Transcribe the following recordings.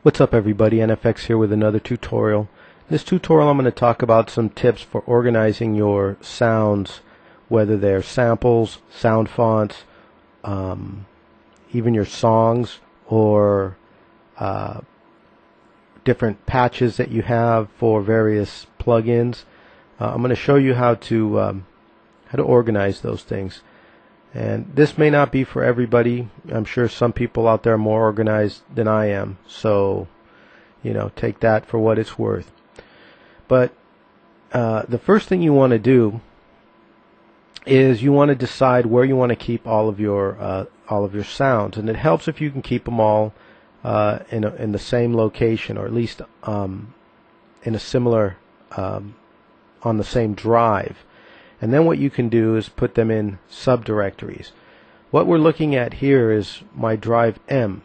What's up everybody, NFX here with another tutorial. In this tutorial I'm going to talk about some tips for organizing your sounds, whether they're samples, sound fonts, even your songs, or different patches that you have for various plugins. I'm going to show you how to organize those things. And this may not be for everybody. I'm sure some people out there are more organized than I am. So, take that for what it's worth. But the first thing you want to do is you want to decide where you want to keep all of your sounds, and it helps if you can keep them all in the same location, or at least in a similar on the same drive. And then what you can do is put them in subdirectories. What we're looking at here is my drive M.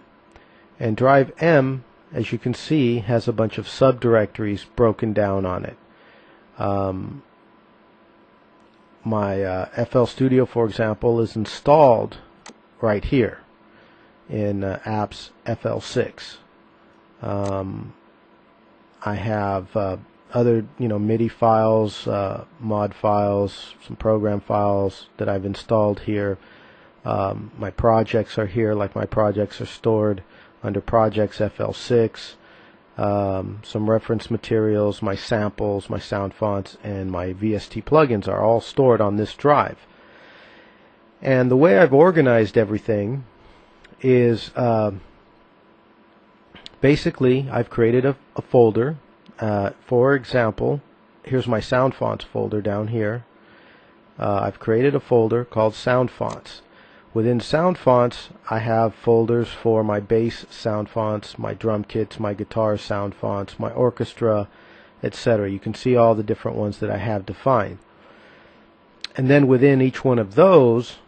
And drive M, as you can see, has a bunch of subdirectories broken down on it. My FL Studio, for example, is installed right here in apps FL6. I have other MIDI files, mod files, some program files that I've installed here. My projects are here, like my projects are stored under projects FL6. Some reference materials, my samples, my sound fonts, and my VST plugins are all stored on this drive. And the way I've organized everything is basically I've created a folder. For example, here's my sound fonts folder down here. I've created a folder called sound fonts. Within sound fonts, I have folders for my bass sound fonts, my drum kits, my guitar sound fonts, my orchestra, etc. You can see all the different ones that I have defined. And then within each one of those,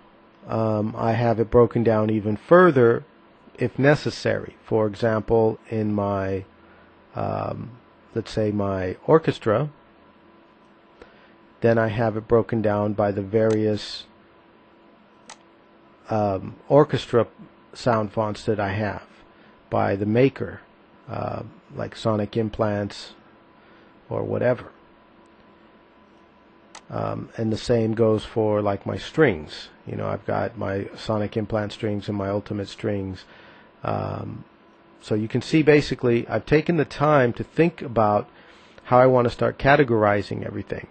I have it broken down even further if necessary. For example, in my let's say my orchestra, then I have it broken down by the various orchestra sound fonts that I have, by the maker, like Sonic Implants or whatever. And the same goes for like my strings. I've got my Sonic Implant strings and my Ultimate strings. So you can see basically I've taken the time to think about how I want to start categorizing everything.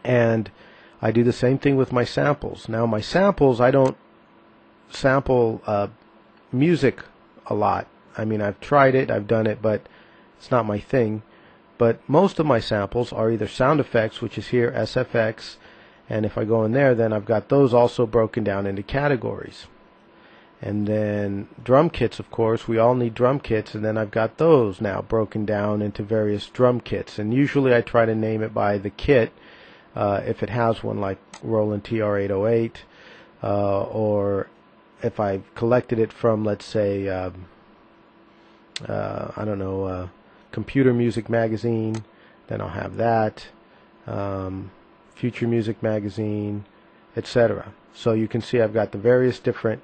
And I do the same thing with my samples. Now my samples, I don't sample music a lot. I mean, I've tried it, I've done it, but it's not my thing. But most of my samples are either sound effects, which is here, SFX, and if I go in there, then I've got those also broken down into categories. And then drum kits, of course, we all need drum kits, and then I've got those now broken down into various drum kits. And usually I try to name it by the kit, if it has one, like Roland TR-808, or if I've collected it from, let's say, I don't know, Computer Music Magazine, then I'll have that, Future Music Magazine, etc. So you can see I've got the various different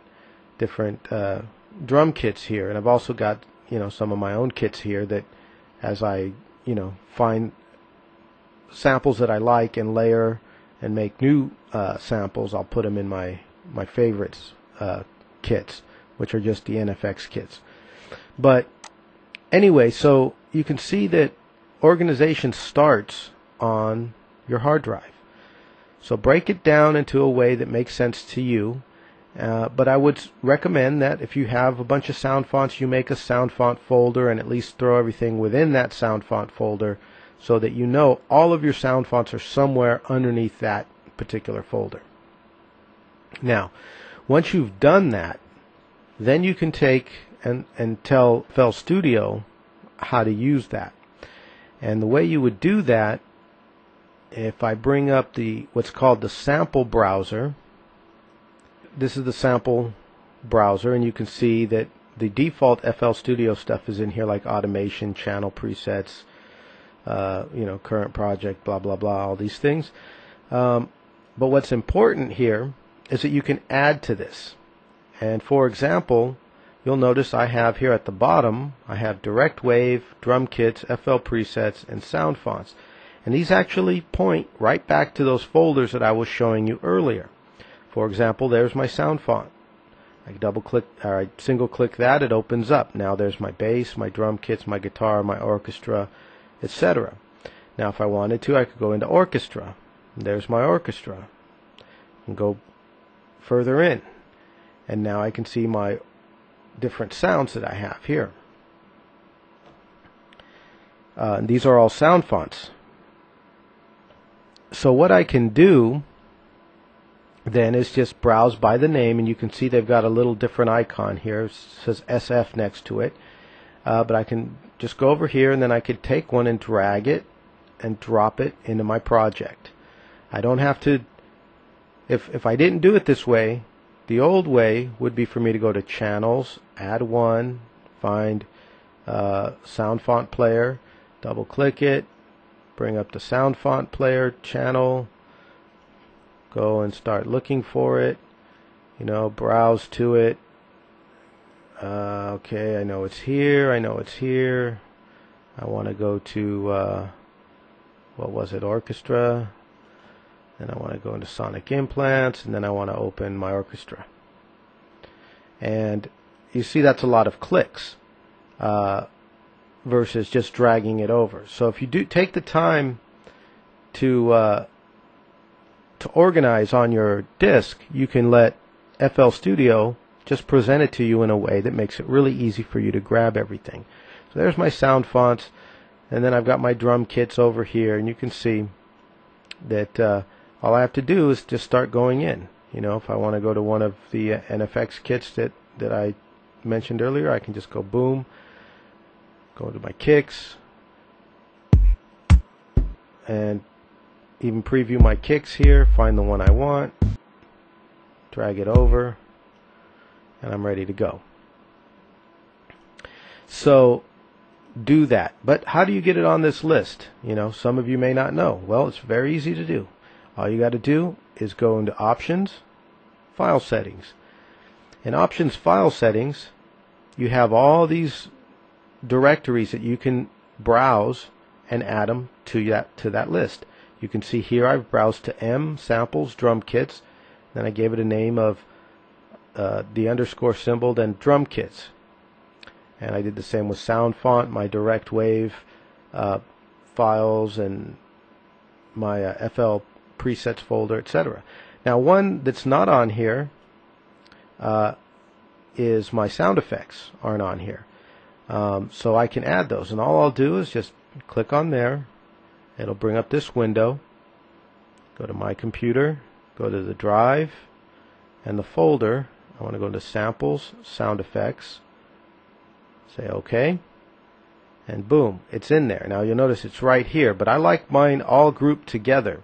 drum kits here, and I've also got some of my own kits here that, as I find samples that I like and layer and make new samples, I'll put them in my favorites kits, which are just the NFX kits. But anyway, so you can see that organization starts on your hard drive. So break it down into a way that makes sense to you. But I would recommend that if you have a bunch of sound fonts, you make a sound font folder and at least throw everything within that sound font folder, so that all of your sound fonts are somewhere underneath that particular folder. Now, once you've done that, then you can take and tell FL Studio how to use that. And the way you would do that, if I bring up what's called the sample browser. This is the sample browser, and you can see that the default FL Studio stuff is in here, like automation, channel presets, current project, blah blah blah, all these things. But what's important here is that you can add to this. And for example, you'll notice I have here at the bottom, I have direct wave, drum kits, FL presets, and sound fonts. And these actually point right back to those folders that I was showing you earlier. For example, there's my sound font. I double click, or I single click that, it opens up. Now there's my bass, my drum kits, my guitar, my orchestra, etc. Now if I wanted to, I could go into orchestra. There's my orchestra. And go further in. And now I can see my different sounds that I have here. And these are all sound fonts. So what I can do then is just browse by the name, and you can see they've got a little different icon here. It says SF next to it. But I can just go over here, and then I could take one and drag it and drop it into my project. I don't have to, if I didn't do it this way, the old way would be for me to go to Channels, Add One, find Sound Font Player, double click it, bring up the Sound Font Player channel, go and start looking for it, browse to it. Okay, I know it's here, I want to go to, what was it, Orchestra. Then I want to go into Sonic Implants, and then I want to open my orchestra. And you see that's a lot of clicks versus just dragging it over. So if you do take the time to organize on your disk, you can let FL Studio just present it to you in a way that makes it really easy for you to grab everything. So there's my sound fonts, and then I've got my drum kits over here, and you can see that all I have to do is just start going in. If I want to go to one of the NFX kits that I mentioned earlier, I can just go boom, go to my kicks, and even preview my kicks here, find the one I want, drag it over, and I'm ready to go. So do that. But how do you get it on this list? Some of you may not know. Well, it's very easy to do. All you got to do is go into Options, File Settings. In Options, File Settings, you have all these directories that you can browse and add them to that list. You can see here I've browsed to M, Samples, Drum Kits. Then I gave it a name of the underscore symbol, then Drum Kits. And I did the same with Sound Font, my direct wave files, and my FL presets folder, etc. Now one that's not on here is my sound effects aren't on here. So I can add those, and all I'll do is just click on there. It'll bring up this window. Go to My Computer, go to the drive and the folder. I want to go to Samples, Sound Effects, say OK, and boom, it's in there. Now you'll notice it's right here, but I like mine all grouped together,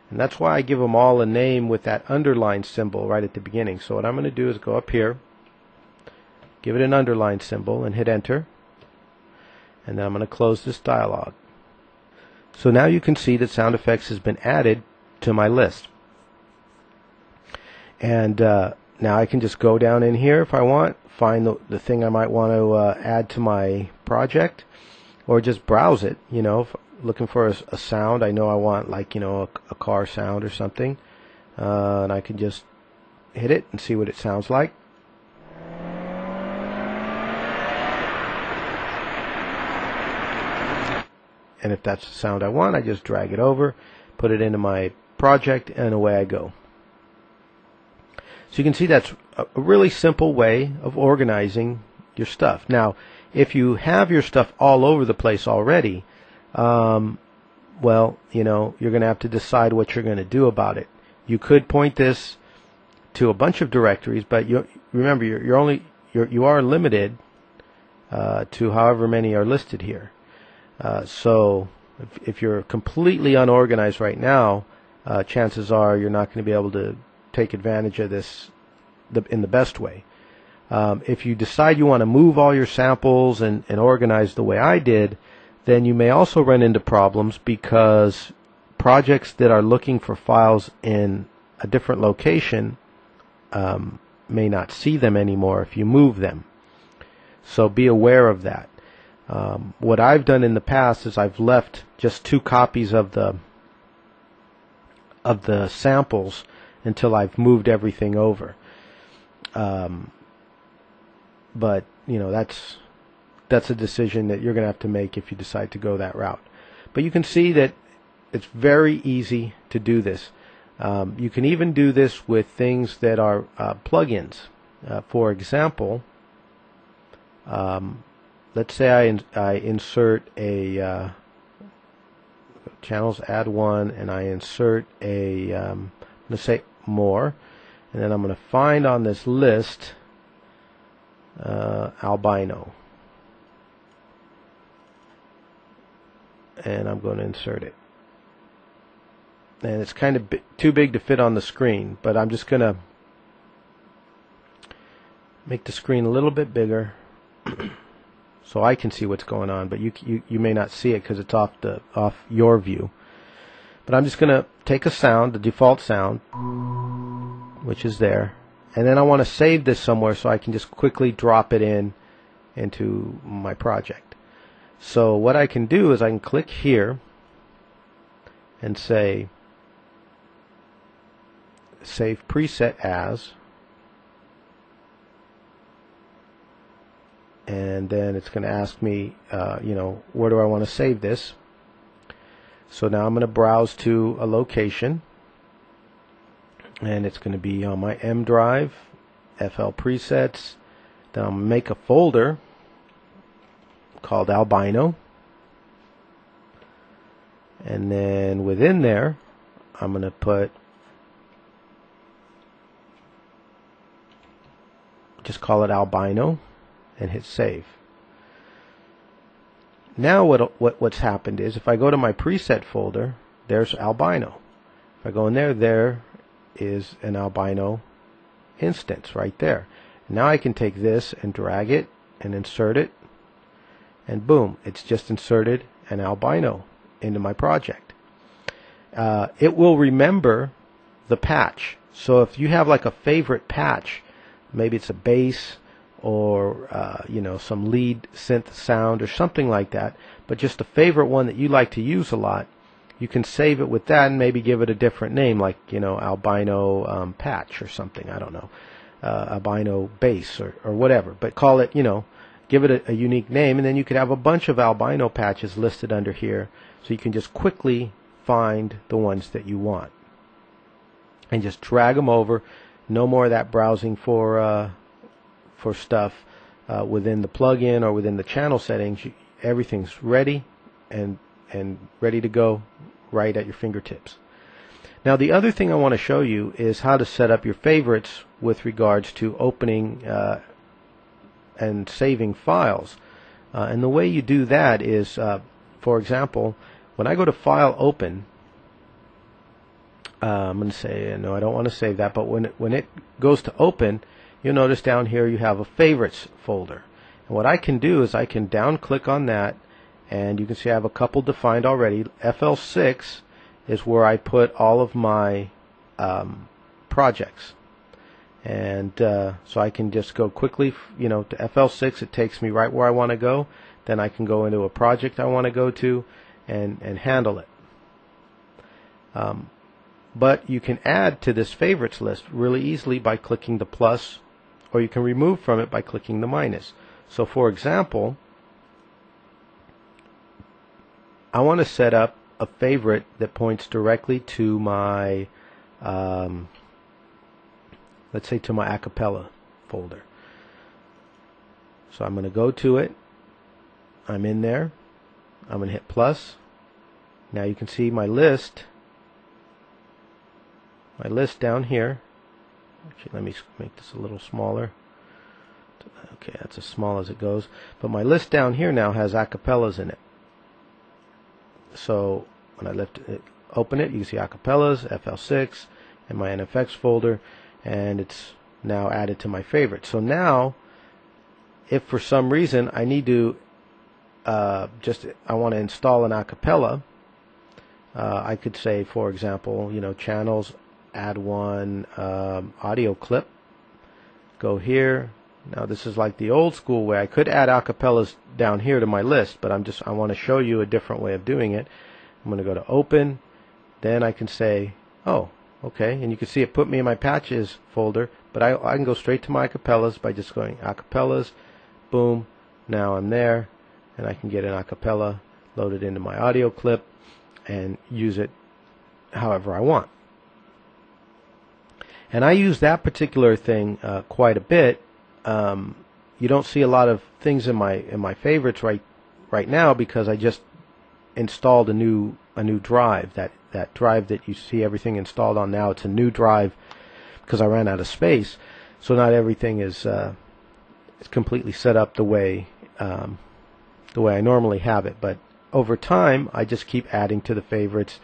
and that's why I give them all a name with that underline symbol right at the beginning. So what I'm going to do is go up here, give it an underline symbol, and hit Enter, and then I'm going to close this dialog. So now you can see that sound effects has been added to my list. And now I can just go down in here if I want, find the thing I might want to add to my project, or just browse it. If looking for a sound, I know I want a car sound or something, and I can just hit it and see what it sounds like. And if that's the sound I want, I just drag it over, put it into my project, and away I go. So you can see that's a really simple way of organizing your stuff. Now, if you have your stuff all over the place already, well, you're going to have to decide what you're going to do about it. You could point this to a bunch of directories, but remember, you are limited to however many are listed here. So if you're completely unorganized right now, chances are you're not going to be able to take advantage of this in the best way. If you decide you want to move all your samples and organize the way I did, then you may also run into problems because projects that are looking for files in a different location may not see them anymore if you move them. So be aware of that. What I've done in the past is I've left just 2 copies of the samples until I've moved everything over. But you know, that's a decision that you're going to have to make if you decide to go that route. But you can see that it's very easy to do this. You can even do this with things that are plugins. For example, let's say I insert a channels, add one, and I insert a I'm going to say more, and then I'm going to find on this list albino, and I'm going to insert it. And it's kind of too big to fit on the screen, but I'm just going to make the screen a little bit bigger so I can see what's going on, but you may not see it because it's off your view. But I'm just going to take a sound, the default sound, which is there, and then I want to save this somewhere so I can just quickly drop it into my project. So what I can do is I can click here and say save preset as, and then it's going to ask me you know, where do I want to save this. So now I'm going to browse to a location, and it's going to be on my M drive, FL presets. Then I'll make a folder called albino, and then within there I'm going to put, just call it albino, and hit save. Now what's happened is if I go to my preset folder, there's albino. If I go in there, there is an albino instance right there. Now I can take this and drag it and insert it, and boom, it's just inserted an albino into my project. It will remember the patch. So if you have like a favorite patch, maybe it's a bass or you know, some lead synth sound or something like that, but just a favorite one that you like to use a lot, you can save it with that and maybe give it a different name, like, you know, albino patch or something, I don't know, albino bass or whatever, but call it, you know, give it a unique name, and then you could have a bunch of albino patches listed under here, so you can just quickly find the ones that you want and just drag them over. No more of that browsing for stuff within the plugin or within the channel settings. Everything's ready and ready to go right at your fingertips. Now the other thing I want to show you is how to set up your favorites with regards to opening and saving files. And the way you do that is, for example, when I go to File, Open, I'm going to say, no, I don't want to save that, but when it goes to open, you'll notice down here you have a favorites folder. And what I can do is I can down click on that, and you can see I have a couple defined already. FL6 is where I put all of my projects. And so I can just go quickly, you know, to FL6. It takes me right where I want to go. Then I can go into a project I want to go to and handle it. But you can add to this favorites list really easily by clicking the plus, or you can remove from it by clicking the minus. So for example, I want to set up a favorite that points directly to my let's say to my Acapella folder. So I'm going to go to it. I'm in there. I'm going to hit plus. Now you can see my list. My list down here. Actually, let me make this a little smaller. Okay, that's as small as it goes. But my list down here now has acapellas in it. So when I open it, you can see acapellas, FL6, and my NFX folder, and it's now added to my favorites. So now, if for some reason I need to I want to install an acapella, I could say, for example, you know, channels, add one audio clip, go here, Now this is like the old school way. I could add acapellas down here to my list, but I want to show you a different way of doing it. I'm going to go to Open, then I can say, oh, okay, and you can see it put me in my Patches folder, but I can go straight to my acapellas by just going acapellas, boom, now I'm there, and I can get an acapella loaded into my audio clip and use it however I want. And I use that particular thing quite a bit. You don't see a lot of things in my favorites right now because I just installed a new drive. That drive that you see everything installed on now, it's a new drive because I ran out of space. So not everything is completely set up the way I normally have it. But over time, I just keep adding to the favorites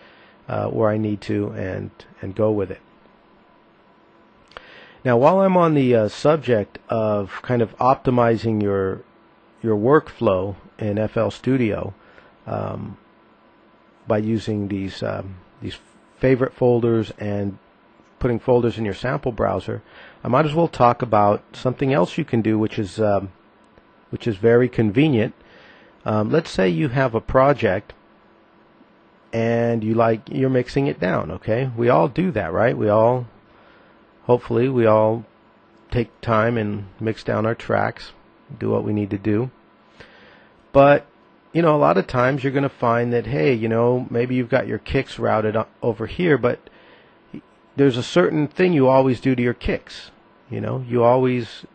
where I need to and go with it. Now, while I'm on the subject of kind of optimizing your workflow in FL Studio by using these favorite folders and putting folders in your sample browser, I might as well talk about something else you can do, which is very convenient. Let's say you have a project and you're mixing it down. Okay, we all do that, right? Hopefully we all take time and mix down our tracks, do what we need to do. But a lot of times you're going to find that, hey, maybe you've got your kicks routed over here, but there's a certain thing you always do to your kicks. You always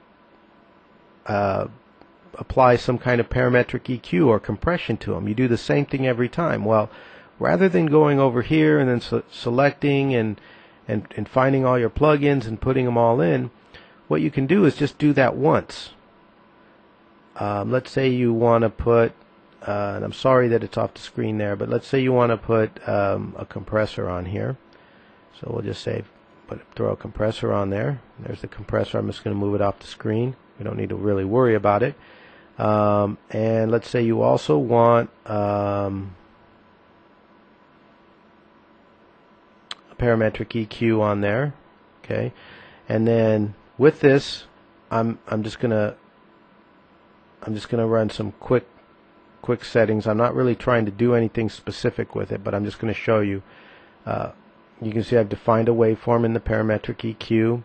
apply some kind of parametric EQ or compression to them. You do the same thing every time. Well, rather than going over here and then selecting and finding all your plugins and putting them all in, what you can do is just do that once. Let's say you want to put, and I'm sorry that it's off the screen there, but let's say you want to put a compressor on here. So we'll just say, throw a compressor on there. There's the compressor. I'm just going to move it off the screen. We don't need to really worry about it. And let's say you also want parametric EQ on there, okay, and then with this, I'm just gonna run some quick settings. I'm not really trying to do anything specific with it, but I'm just going to show you. You can see I've defined a waveform in the parametric EQ.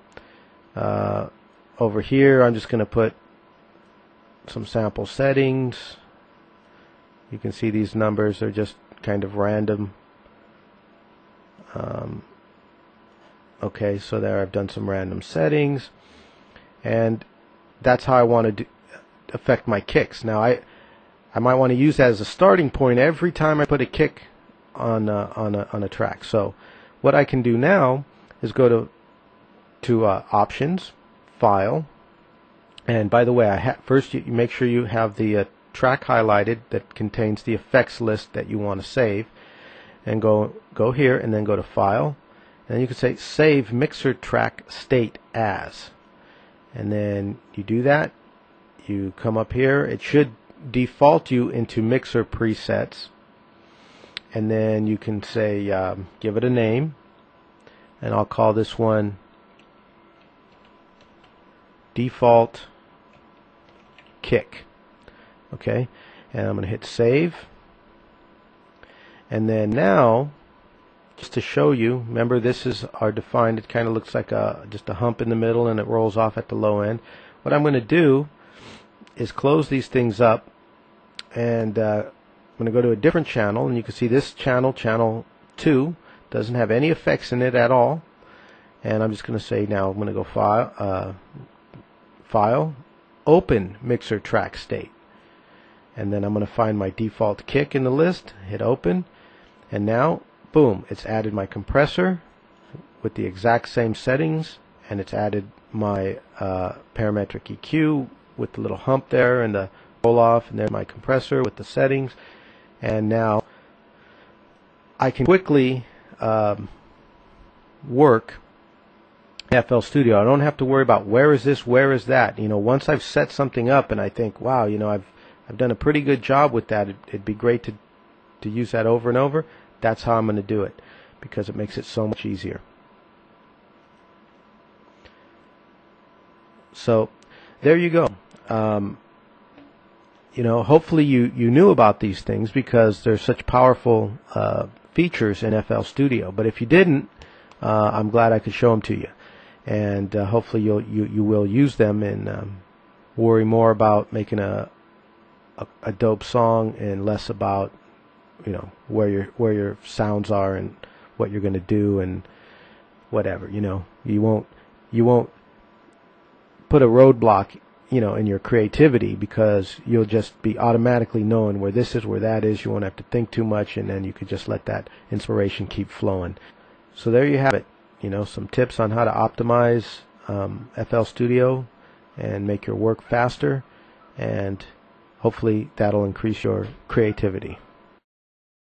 Over here, I'm just going to put some sample settings. You can see these numbers are just kind of random. Okay, so there I've done some random settings, and that's how I want to affect my kicks. Now I might want to use that as a starting point every time I put a kick on a track. So what I can do now is go to Options, File, and by the way, first you make sure you have the track highlighted that contains the effects list that you want to save, and go here and then go to File, and then you can say Save Mixer Track State As, and then you do that. You come up here. It should default you into mixer presets, and then you can say give it a name, and I'll call this one Default Kick. Okay, and I'm going to hit Save. And then now, just to show you, remember this is our defined, it kind of looks like just a hump in the middle and it rolls off at the low end. What I'm going to do is close these things up, and I'm going to go to a different channel, and you can see this channel, channel 2, doesn't have any effects in it at all. And I'm just going to say now I'm going to go File, Open Mixer Track State. And then I'm going to find my default kick in the list, hit Open, and now, boom, it's added my compressor with the exact same settings, and it's added my parametric EQ with the little hump there and the roll off, and then my compressor with the settings. And now I can quickly work FL Studio. I don't have to worry about where is this, where is that. Once I've set something up and I think, wow, I've done a pretty good job with that, it'd be great to use that over and over. That's how I'm going to do it, because it makes it so much easier. So there you go. Hopefully you knew about these things because there's such powerful features in FL Studio. But if you didn't, I'm glad I could show them to you. And hopefully you will use them and worry more about making a dope song and less about where your sounds are and what you're going to do and whatever. You won't put a roadblock in your creativity because you'll just be automatically knowing where this is, where that is. You won't have to think too much, and then you could just let that inspiration keep flowing. So there you have it. Some tips on how to optimize FL Studio and make your work faster, and hopefully that'll increase your creativity.